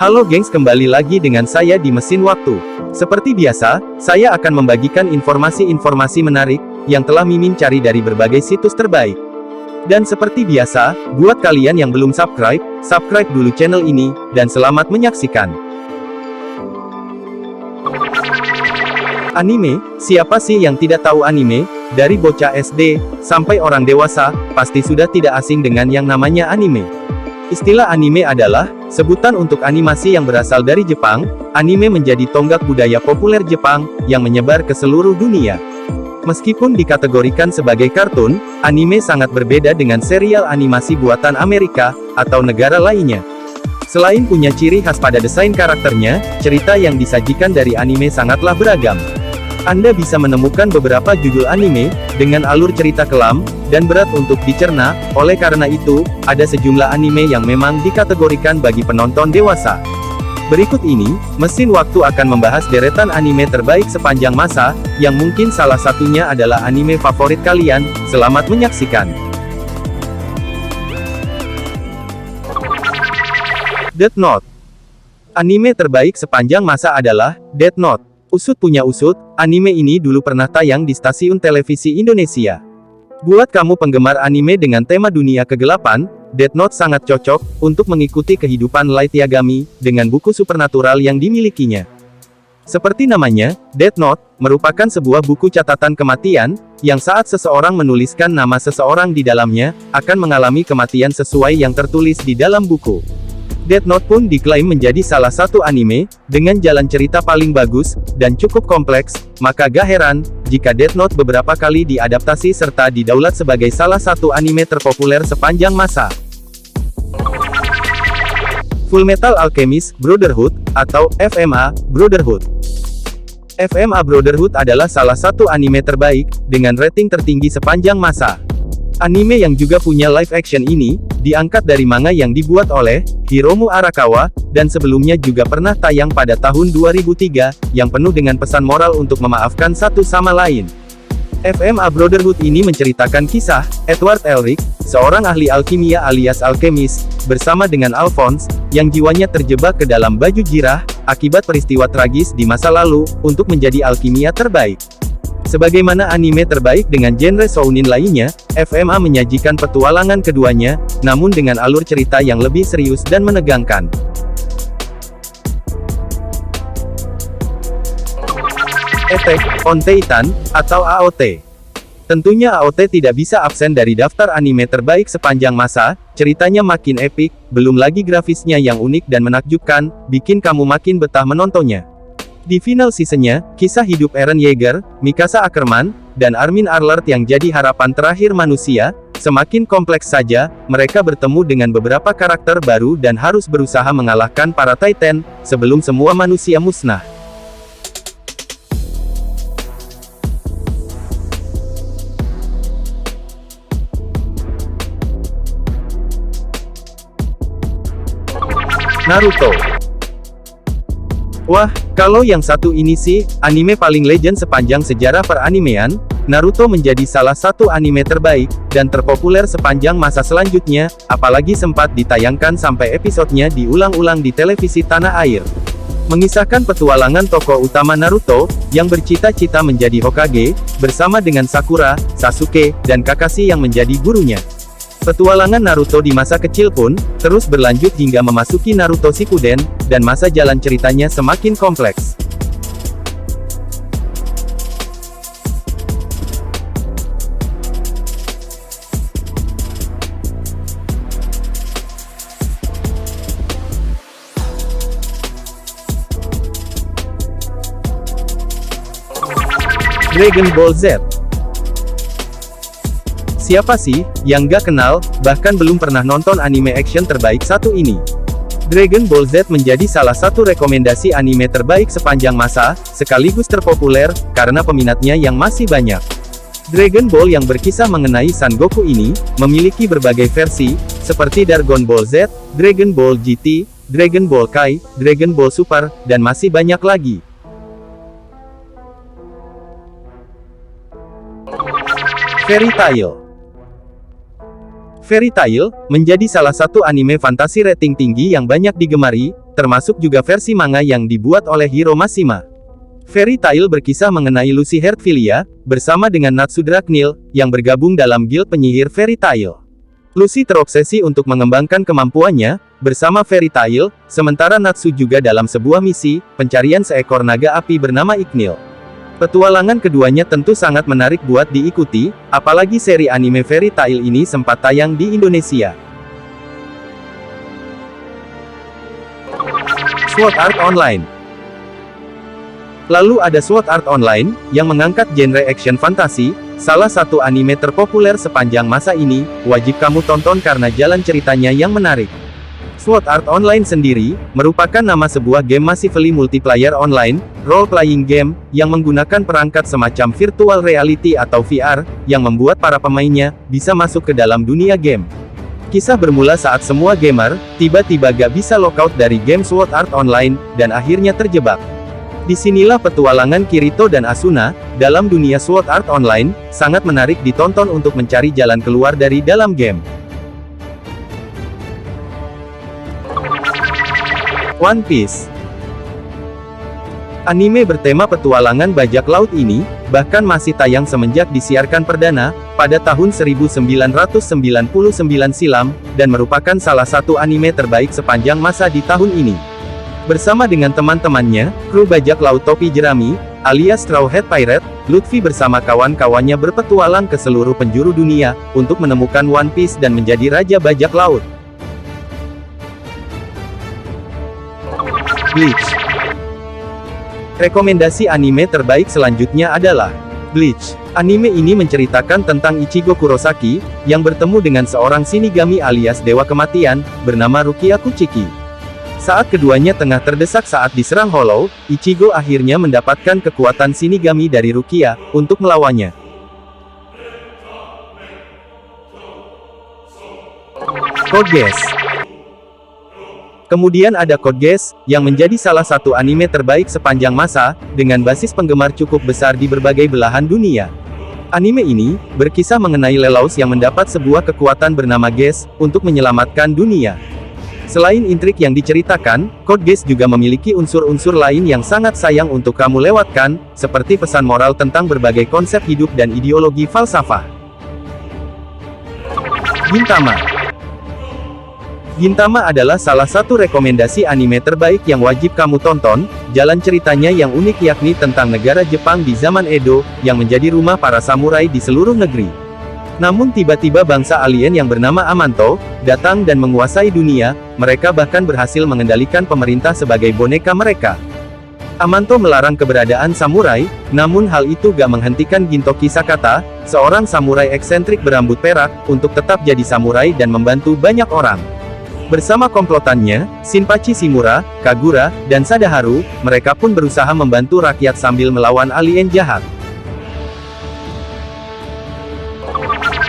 Halo gengs, kembali lagi dengan saya di Mesin Waktu. Seperti biasa, saya akan membagikan informasi-informasi menarik, yang telah Mimin cari dari berbagai situs terbaik. Dan seperti biasa, buat kalian yang belum subscribe, subscribe dulu channel ini, dan selamat menyaksikan. Anime, siapa sih yang tidak tahu anime? Dari bocah SD, sampai orang dewasa, pasti sudah tidak asing dengan yang namanya anime. Istilah anime adalah sebutan untuk animasi yang berasal dari Jepang. Anime menjadi tonggak budaya populer Jepang yang menyebar ke seluruh dunia. Meskipun dikategorikan sebagai kartun, anime sangat berbeda dengan serial animasi buatan Amerika atau negara lainnya. Selain punya ciri khas pada desain karakternya, cerita yang disajikan dari anime sangatlah beragam. Anda bisa menemukan beberapa judul anime dengan alur cerita kelam dan berat untuk dicerna. Oleh karena itu, ada sejumlah anime yang memang dikategorikan bagi penonton dewasa. Berikut ini, Mesin Waktu akan membahas deretan anime terbaik sepanjang masa, yang mungkin salah satunya adalah anime favorit kalian. Selamat menyaksikan. Death Note. Anime terbaik sepanjang masa adalah Death Note. Usut punya usut, anime ini dulu pernah tayang di stasiun televisi Indonesia. Buat kamu penggemar anime dengan tema dunia kegelapan, Death Note sangat cocok untuk mengikuti kehidupan Light Yagami dengan buku supernatural yang dimilikinya. Seperti namanya, Death Note merupakan sebuah buku catatan kematian, yang saat seseorang menuliskan nama seseorang di dalamnya, akan mengalami kematian sesuai yang tertulis di dalam buku. Death Note pun diklaim menjadi salah satu anime dengan jalan cerita paling bagus dan cukup kompleks, maka gak heran jika Death Note beberapa kali diadaptasi serta didaulat sebagai salah satu anime terpopuler sepanjang masa. Fullmetal Alchemist Brotherhood atau FMA Brotherhood. FMA Brotherhood adalah salah satu anime terbaik dengan rating tertinggi sepanjang masa. Anime yang juga punya live action ini, diangkat dari manga yang dibuat oleh Hiromu Arakawa, dan sebelumnya juga pernah tayang pada tahun 2003, yang penuh dengan pesan moral untuk memaafkan satu sama lain. FMA Brotherhood ini menceritakan kisah Edward Elric, seorang ahli alkimia alias alkemis, bersama dengan Alphonse, yang jiwanya terjebak ke dalam baju jirah, akibat peristiwa tragis di masa lalu, untuk menjadi alkimia terbaik. Sebagaimana anime terbaik dengan genre shounen lainnya, FMA menyajikan petualangan keduanya, namun dengan alur cerita yang lebih serius dan menegangkan. Attack on Titan, atau AOT. Tentunya AOT tidak bisa absen dari daftar anime terbaik sepanjang masa. Ceritanya makin epik, belum lagi grafisnya yang unik dan menakjubkan, bikin kamu makin betah menontonnya. Di final seasonnya, kisah hidup Eren Yeager, Mikasa Ackerman, dan Armin Arlert yang jadi harapan terakhir manusia, semakin kompleks saja. Mereka bertemu dengan beberapa karakter baru dan harus berusaha mengalahkan para Titan, sebelum semua manusia musnah. Naruto. Wah, kalau yang satu ini sih, anime paling legend sepanjang sejarah peranimean. Naruto menjadi salah satu anime terbaik, dan terpopuler sepanjang masa selanjutnya, apalagi sempat ditayangkan sampai episodenya diulang-ulang di televisi tanah air. Mengisahkan petualangan tokoh utama Naruto, yang bercita-cita menjadi Hokage, bersama dengan Sakura, Sasuke, dan Kakashi yang menjadi gurunya. Petualangan Naruto di masa kecil pun, terus berlanjut hingga memasuki Naruto Shippuden, dan masa jalan ceritanya semakin kompleks. Dragon Ball Z. Siapa sih yang gak kenal, bahkan belum pernah nonton anime action terbaik satu ini? Dragon Ball Z menjadi salah satu rekomendasi anime terbaik sepanjang masa, sekaligus terpopuler, karena peminatnya yang masih banyak. Dragon Ball yang berkisah mengenai Son Goku ini, memiliki berbagai versi, seperti Dragon Ball Z, Dragon Ball GT, Dragon Ball Kai, Dragon Ball Super, dan masih banyak lagi. Fairy Tail. Fairy Tail menjadi salah satu anime fantasi rating tinggi yang banyak digemari. termasuk juga versi manga yang dibuat oleh Hiro Mashima. Fairy Tail berkisah mengenai Lucy Heartfilia, bersama dengan Natsu Dragneel, yang bergabung dalam guild penyihir Fairy Tail. Lucy terobsesi untuk mengembangkan kemampuannya, bersama Fairy Tail, sementara Natsu juga dalam sebuah misi, pencarian seekor naga api bernama Ignil. Petualangan keduanya tentu sangat menarik buat diikuti, apalagi seri anime Fairy Tail ini sempat tayang di Indonesia. Sword Art Online. Lalu ada Sword Art Online, yang mengangkat genre action fantasi, salah satu anime terpopuler sepanjang masa ini, wajib kamu tonton karena jalan ceritanya yang menarik. Sword Art Online sendiri, merupakan nama sebuah game massively multiplayer online, role-playing game, yang menggunakan perangkat semacam virtual reality atau VR, yang membuat para pemainnya, bisa masuk ke dalam dunia game. Kisah bermula saat semua gamer, tiba-tiba gak bisa lockout dari game Sword Art Online, dan akhirnya terjebak. Disinilah petualangan Kirito dan Asuna, dalam dunia Sword Art Online, sangat menarik ditonton untuk mencari jalan keluar dari dalam game. One Piece. Anime bertema petualangan bajak laut ini, bahkan masih tayang semenjak disiarkan perdana, pada tahun 1999 silam, dan merupakan salah satu anime terbaik sepanjang masa di tahun ini. Bersama dengan teman-temannya, kru bajak laut topi jerami, alias Straw Hat Pirate, Luffy bersama kawan-kawannya berpetualang ke seluruh penjuru dunia, untuk menemukan One Piece dan menjadi Raja Bajak Laut. Bleach. Rekomendasi anime terbaik selanjutnya adalah Bleach. Anime ini menceritakan tentang Ichigo Kurosaki, yang bertemu dengan seorang Shinigami alias Dewa Kematian, bernama Rukia Kuchiki. Saat keduanya tengah terdesak saat diserang Hollow, Ichigo akhirnya mendapatkan kekuatan Shinigami dari Rukia, untuk melawannya. Code Geass. Kemudian ada Code Geass, yang menjadi salah satu anime terbaik sepanjang masa, dengan basis penggemar cukup besar di berbagai belahan dunia. Anime ini, berkisah mengenai Lelaus yang mendapat sebuah kekuatan bernama Geass, untuk menyelamatkan dunia. Selain intrik yang diceritakan, Code Geass juga memiliki unsur-unsur lain yang sangat sayang untuk kamu lewatkan, seperti pesan moral tentang berbagai konsep hidup dan ideologi falsafah. Gintama. Gintama adalah salah satu rekomendasi anime terbaik yang wajib kamu tonton. Jalan ceritanya yang unik yakni tentang negara Jepang di zaman Edo, yang menjadi rumah para samurai di seluruh negeri. Namun tiba-tiba bangsa alien yang bernama Amanto, datang dan menguasai dunia, mereka bahkan berhasil mengendalikan pemerintah sebagai boneka mereka. Amanto melarang keberadaan samurai, namun hal itu gak menghentikan Gintoki Sakata, seorang samurai eksentrik berambut perak, untuk tetap jadi samurai dan membantu banyak orang. Bersama komplotannya, Shinpachi Shimura, Kagura, dan Sadaharu, mereka pun berusaha membantu rakyat sambil melawan alien jahat.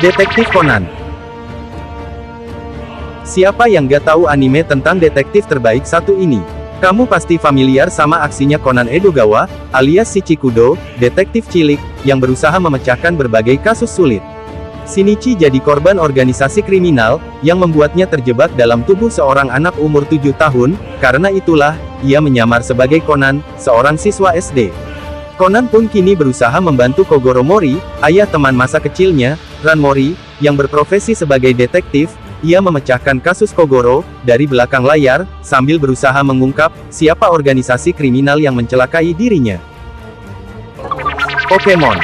Detektif Conan. Siapa yang gak tahu anime tentang detektif terbaik satu ini? Kamu pasti familiar sama aksinya Conan Edogawa, alias Shichikudo, detektif cilik, yang berusaha memecahkan berbagai kasus sulit. Shinichi jadi korban organisasi kriminal, yang membuatnya terjebak dalam tubuh seorang anak umur 7 tahun, karena itulah, ia menyamar sebagai Conan, seorang siswa SD. Conan pun kini berusaha membantu Kogoro Mori, ayah teman masa kecilnya, Ran Mori, yang berprofesi sebagai detektif. Ia memecahkan kasus Kogoro, dari belakang layar, sambil berusaha mengungkap, siapa organisasi kriminal yang mencelakai dirinya. Pokemon.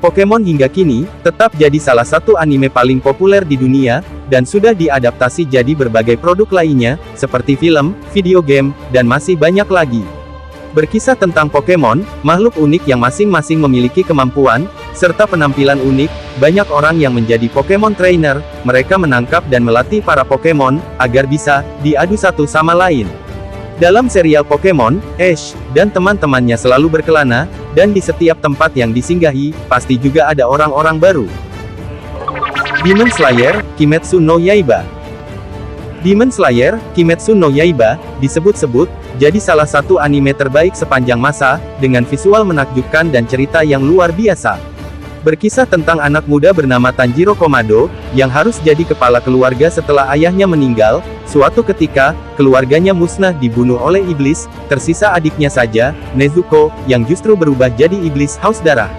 Pokemon hingga kini, tetap jadi salah satu anime paling populer di dunia, dan sudah diadaptasi jadi berbagai produk lainnya, seperti film, video game, dan masih banyak lagi. Berkisah tentang Pokemon, makhluk unik yang masing-masing memiliki kemampuan, serta penampilan unik, banyak orang yang menjadi Pokemon Trainer, mereka menangkap dan melatih para Pokemon, agar bisa diadu satu sama lain. Dalam serial Pokemon, Ash dan teman-temannya selalu berkelana, dan di setiap tempat yang disinggahi, pasti juga ada orang-orang baru. Demon Slayer, Kimetsu no Yaiba. Demon Slayer, Kimetsu no Yaiba, disebut-sebut, jadi salah satu anime terbaik sepanjang masa, dengan visual menakjubkan dan cerita yang luar biasa. Berkisah tentang anak muda bernama Tanjiro Komado, yang harus jadi kepala keluarga setelah ayahnya meninggal. Suatu ketika, keluarganya musnah dibunuh oleh iblis, tersisa adiknya saja, Nezuko, yang justru berubah jadi iblis haus darah.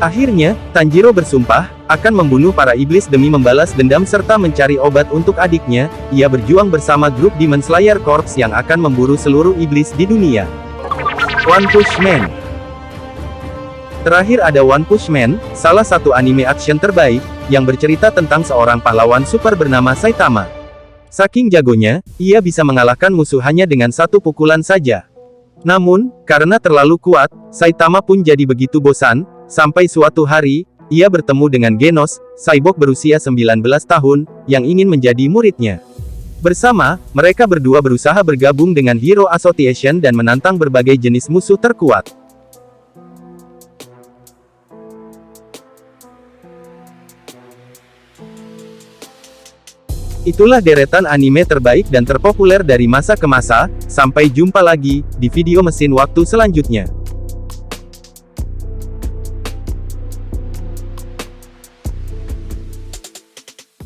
Akhirnya, Tanjiro bersumpah, akan membunuh para iblis demi membalas dendam serta mencari obat untuk adiknya. Ia berjuang bersama grup Demon Slayer Corps yang akan memburu seluruh iblis di dunia. One Punch Man. Terakhir ada One Punch Man, salah satu anime action terbaik, yang bercerita tentang seorang pahlawan super bernama Saitama. Saking jagonya, ia bisa mengalahkan musuh hanya dengan satu pukulan saja. Namun, karena terlalu kuat, Saitama pun jadi begitu bosan, sampai suatu hari, ia bertemu dengan Genos, cyborg berusia 19 tahun, yang ingin menjadi muridnya. Bersama, mereka berdua berusaha bergabung dengan Hero Association dan menantang berbagai jenis musuh terkuat. Itulah deretan anime terbaik dan terpopuler dari masa ke masa. Sampai jumpa lagi di video mesin waktu selanjutnya.